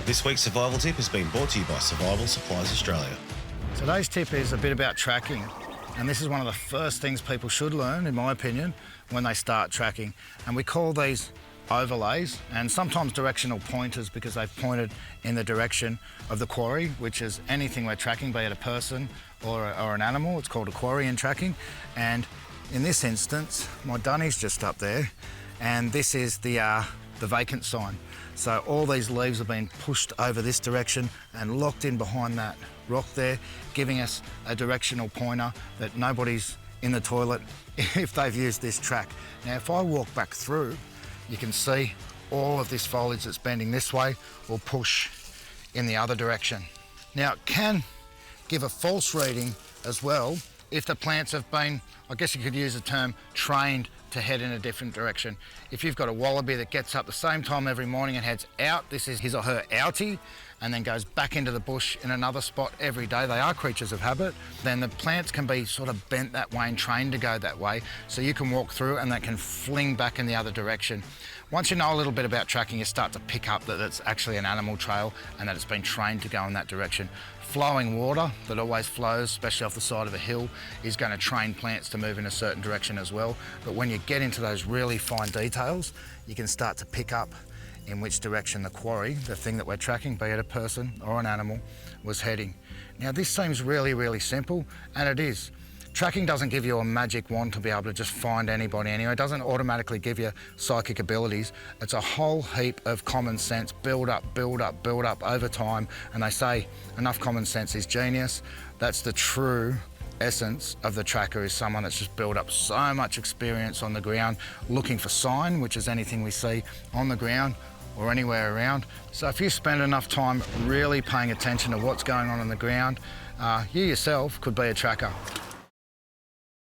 This week's survival tip has been brought to you by Survival Supplies Australia. Today's tip is a bit about tracking, and this is one of the first things people should learn, in my opinion, when they start tracking. And we call these overlays and sometimes directional pointers because they've pointed in the direction of the quarry, which is anything we're tracking, be it a person or an animal. It's called a quarry in tracking. And in this instance, my dunny's just up there, and this is the vacant sign. So all these leaves have been pushed over this direction and locked in behind that rock there, giving us a directional pointer that nobody's in the toilet if they've used this track. Now, if I walk back through, you can see all of this foliage that's bending this way will push in the other direction. Now, it can give a false reading as well if the plants have been, I guess you could use the term, trained to head in a different direction. If you've got a wallaby that gets up the same time every morning and heads out, this is his or her outie, and then goes back into the bush in another spot every day, they are creatures of habit, then the plants can be sort of bent that way and trained to go that way, so you can walk through and they can fling back in the other direction. Once you know a little bit about tracking, you start to pick up that it's actually an animal trail and that it's been trained to go in that direction. Flowing water that always flows, especially off the side of a hill, is going to train plants to move in a certain direction as well. But when you get into those really fine details, you can start to pick up in which direction the quarry, the thing that we're tracking, be it a person or an animal, was heading. Now, this seems really, really simple, and it is. Tracking doesn't give you a magic wand to be able to just find anybody anyway. It doesn't automatically give you psychic abilities. It's a whole heap of common sense, build up over time. And they say enough common sense is genius. That's the true essence of the tracker, is someone that's just built up so much experience on the ground, looking for sign, which is anything we see on the ground or anywhere around. So if you spend enough time really paying attention to what's going on the ground, you yourself could be a tracker.